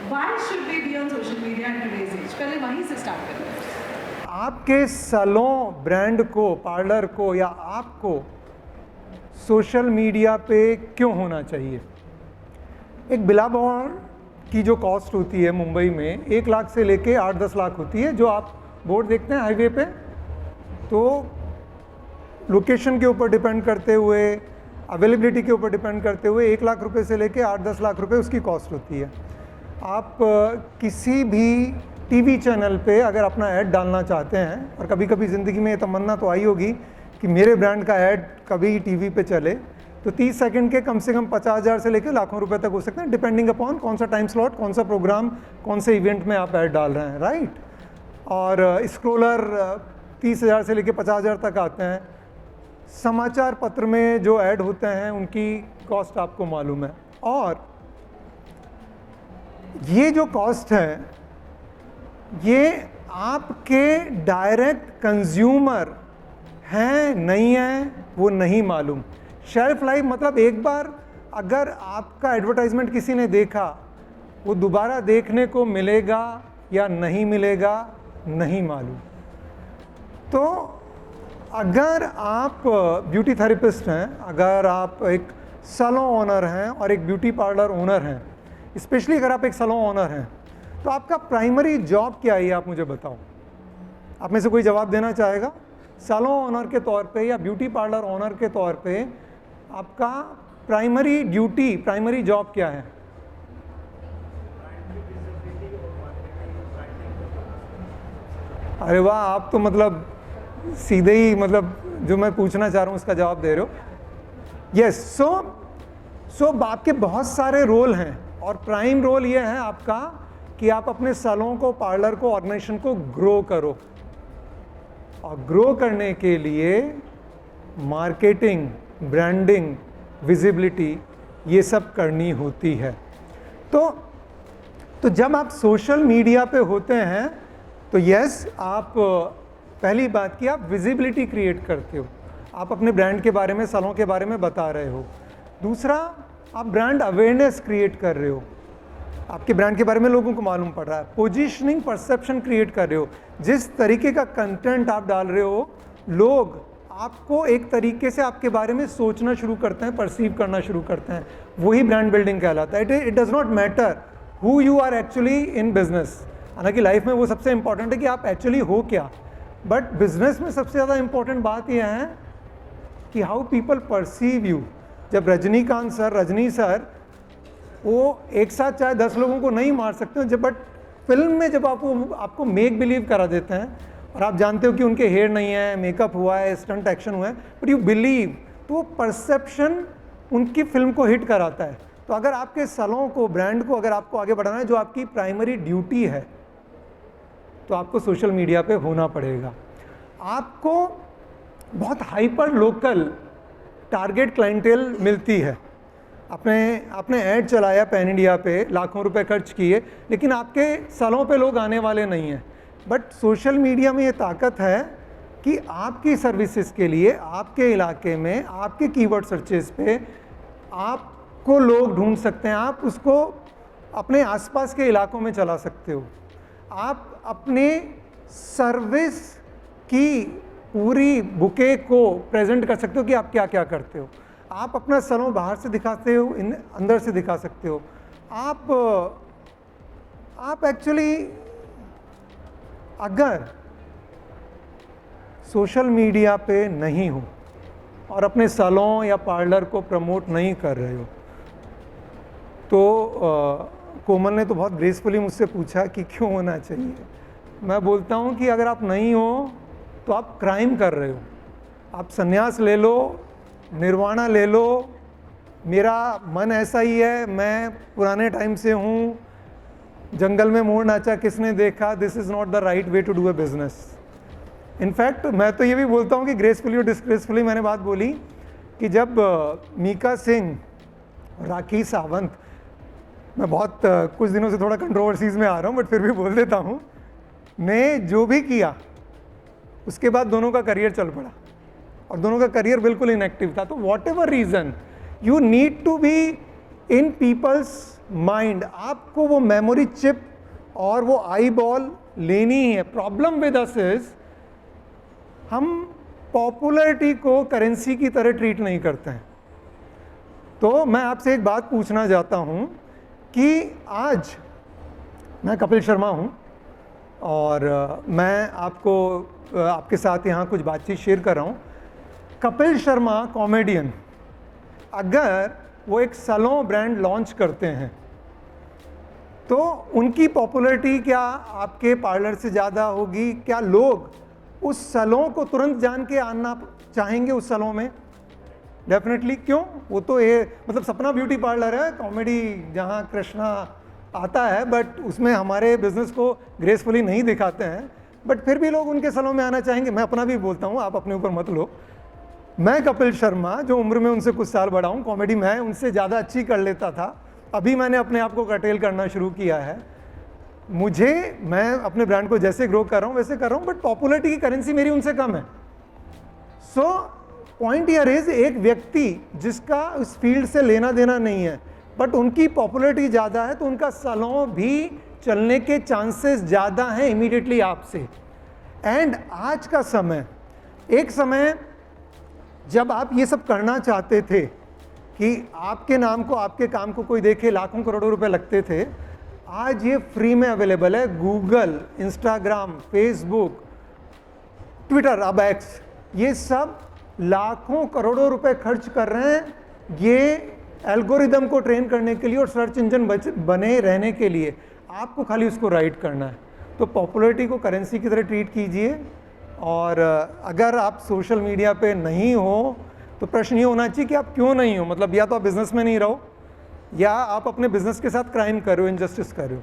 Why should we be on social media in today's age? पहले वहीं से start करते हैं। आपके सैलून ब्रांड को, पार्लर को या आपको सोशल मीडिया पे क्यों होना चाहिए? एक बिलाबॉर्ड की जो कॉस्ट होती है मुंबई में 1 लाख से लेके 8-10 लाख होती है, जो आप बोर्ड देखते हैं हाईवे पे, तो लोकेशन के ऊपर डिपेंड करते हुए, अवेलेबिलिटी के ऊपर डिपेंड करते हुए 1 लाख रुपए से लेके 8-10 लाख रुपए उसकी कॉस्ट होती है। आप किसी भी टीवी चैनल पे अगर अपना ऐड डालना चाहते हैं, और कभी कभी ज़िंदगी में ये तमन्ना तो आई होगी कि मेरे ब्रांड का ऐड कभी टीवी पे चले, तो 30 सेकंड के कम से कम 50,000 से लेकर लाखों रुपए तक हो सकते हैं, डिपेंडिंग अपॉन कौन सा टाइम स्लॉट, कौन सा प्रोग्राम, कौन से इवेंट में आप ऐड डाल रहे हैं, राइट। और स्क्रोलर 30,000 से लेकर 50,000 तक आते हैं। समाचार पत्र में जो ऐड होते हैं उनकी कॉस्ट आपको मालूम है। और ये जो कॉस्ट है, ये आपके डायरेक्ट कंज्यूमर हैं नहीं हैं वो नहीं मालूम। शेल्फ लाइफ मतलब एक बार अगर आपका एडवर्टाइजमेंट किसी ने देखा, वो दोबारा देखने को मिलेगा या नहीं मिलेगा नहीं मालूम। तो अगर आप ब्यूटी थेरेपिस्ट हैं, अगर आप एक सैलून ओनर हैं और एक ब्यूटी पार्लर ओनर हैं, स्पेशली अगर आप एक सैलून ओनर हैं, तो आपका प्राइमरी जॉब क्या है आप मुझे बताओ। आप में से कोई जवाब देना चाहेगा? सैलून ओनर के तौर पे या ब्यूटी पार्लर ओनर के तौर पे आपका प्राइमरी ड्यूटी, प्राइमरी जॉब क्या है? अरे वाह, आप तो मतलब सीधे ही मतलब जो मैं पूछना चाह रहा हूँ उसका जवाब दे रहे हो। यस, सो आपके बहुत सारे रोल हैं, और प्राइम रोल ये है आपका कि आप अपने सैलून को, पार्लर को, ऑर्गेनाइजेशन को ग्रो करो। और ग्रो करने के लिए मार्केटिंग, ब्रांडिंग, विजिबिलिटी, ये सब करनी होती है। तो जब आप सोशल मीडिया पे होते हैं तो यस, आप पहली बात की आप विजिबिलिटी क्रिएट करते हो, आप अपने ब्रांड के बारे में, सैलून के बारे में बता रहे हो। दूसरा, आप ब्रांड अवेयरनेस क्रिएट कर रहे हो, आपके ब्रांड के बारे में लोगों को मालूम पड़ रहा है। पोजीशनिंग, परसेप्शन क्रिएट कर रहे हो। जिस तरीके का कंटेंट आप डाल रहे हो, लोग आपको एक तरीके से आपके बारे में सोचना शुरू करते हैं, परसीव करना शुरू करते हैं। वही ब्रांड बिल्डिंग कहलाता है। It does not matter who you are actually in business. हालांकि लाइफ में वो सबसे इंपॉर्टेंट है कि आप एक्चुअली हो क्या, बट बिजनेस में सबसे ज़्यादा इंपॉर्टेंट बात यह है कि हाउ पीपल परसीव यू। जब रजनीकांत सर, रजनी सर, वो एक साथ चाहे 10 लोगों को नहीं मार सकते हैं, बट फिल्म में जब आपको मेक बिलीव करा देते हैं, और आप जानते हो कि उनके हेयर नहीं है, मेकअप हुआ है, स्टंट एक्शन हुआ है, बट यू बिलीव, तो परसेप्शन उनकी फिल्म को हिट कराता है। तो अगर आपके सैलून को, ब्रांड को अगर आपको आगे बढ़ाना है, जो आपकी प्राइमरी ड्यूटी है, तो आपको सोशल मीडिया पे होना पड़ेगा। आपको बहुत हाइपर लोकल टारगेट क्लाइंटेल मिलती है। आपने ऐड चलाया पैन इंडिया पे, लाखों रुपए खर्च किए, लेकिन आपके सैलून पे लोग आने वाले नहीं हैं। बट सोशल मीडिया में ये ताकत है कि आपकी सर्विसेज के लिए, आपके इलाके में, आपके कीवर्ड सर्चेस पे आपको लोग ढूंढ सकते हैं। आप उसको अपने आसपास के इलाकों में चला सकते हो। आप अपने सर्विस की पूरी बुके को प्रेजेंट कर सकते हो कि आप क्या क्या करते हो। आप अपना सैलून बाहर से दिखाते हो, अंदर से दिखा सकते हो। आप एक्चुअली अगर सोशल मीडिया पे नहीं हो और अपने सैलून या पार्लर को प्रमोट नहीं कर रहे हो, तो कोमल ने तो बहुत ग्रेसफुली मुझसे पूछा कि क्यों होना चाहिए। मैं बोलता हूँ कि अगर आप नहीं हो तो आप क्राइम कर रहे हो। आप संन्यास ले लो, निर्वाणा ले लो। मेरा मन ऐसा ही है, मैं पुराने टाइम से हूँ, जंगल में मोर नाचा किसने देखा, this is not the right way to do a business. In fact मैं तो ये भी बोलता हूँ कि ग्रेसफुली और डिसग्रेसफुली मैंने बात बोली कि जब मीका सिंह, राखी सावंत, मैं बहुत कुछ दिनों से थोड़ा कंट्रोवर्सीज में आ रहा हूँ बट फिर भी बोल देता हूँ, ने जो भी किया उसके बाद दोनों का करियर चल पड़ा और दोनों का करियर बिल्कुल इनएक्टिव था। तो whatever reason, you need to be in people's mind, आपको वो मेमोरी चिप और वो आई बॉल लेनी ही है। प्रॉब्लम विद अस इज हम पॉपुलैरिटी को करेंसी की तरह ट्रीट नहीं करते हैं। तो मैं आपसे एक बात पूछना चाहता हूँ कि आज मैं कपिल शर्मा हूँ और मैं आपको आपके साथ यहाँ कुछ बातचीत शेयर कर रहा हूँ। कपिल शर्मा कॉमेडियन, अगर वो एक सलों ब्रांड लॉन्च करते हैं तो उनकी पॉपुलैरिटी क्या आपके पार्लर से ज़्यादा होगी? क्या लोग उस सलों को तुरंत जान के आना चाहेंगे उस सलों में? डेफिनेटली। क्यों? वो तो ये मतलब सपना ब्यूटी पार्लर है, कॉमेडी जहाँ कृष्णा आता है, बट उसमें हमारे बिजनेस को ग्रेसफुली नहीं दिखाते हैं, बट फिर भी लोग उनके सलों में आना चाहेंगे। मैं अपना भी बोलता हूँ, आप अपने ऊपर मत लो। मैं कपिल शर्मा, जो उम्र में उनसे कुछ साल बड़ा हूँ, कॉमेडी मैं उनसे ज़्यादा अच्छी कर लेता था। अभी मैंने अपने आप को कर्टेल करना शुरू किया है। मैं अपने ब्रांड को जैसे ग्रो कर रहा हूँ वैसे कर रहा हूँ, बट पॉपुलैरिटी की करेंसी मेरी उनसे कम है। सो पॉइंट हियर इज, एक व्यक्ति जिसका उस फील्ड से लेना देना नहीं है बट उनकी पॉपुलैरिटी ज़्यादा है, तो उनका सलों भी चलने के चांसेस ज़्यादा हैं इमीडिएटली आपसे। एंड आज का समय, एक समय जब आप ये सब करना चाहते थे कि आपके नाम को, आपके काम को कोई देखे, लाखों करोड़ों रुपए लगते थे। आज ये फ्री में अवेलेबल है। गूगल, इंस्टाग्राम, फेसबुक, ट्विटर, अब एक्स, ये सब लाखों करोड़ों रुपए खर्च कर रहे हैं ये एल्गोरिदम को ट्रेन करने के लिए और सर्च इंजन बने रहने के लिए। आपको खाली उसको राइट करना है। तो पॉपुलैरिटी को करेंसी की तरह ट्रीट कीजिए। और अगर आप सोशल मीडिया पे नहीं हो तो प्रश्न ये होना चाहिए कि आप क्यों नहीं हो। मतलब या तो आप बिजनेस में नहीं रहो या आप अपने बिजनेस के साथ क्राइम कर रहे हो, इनजस्टिस कर रहे हो।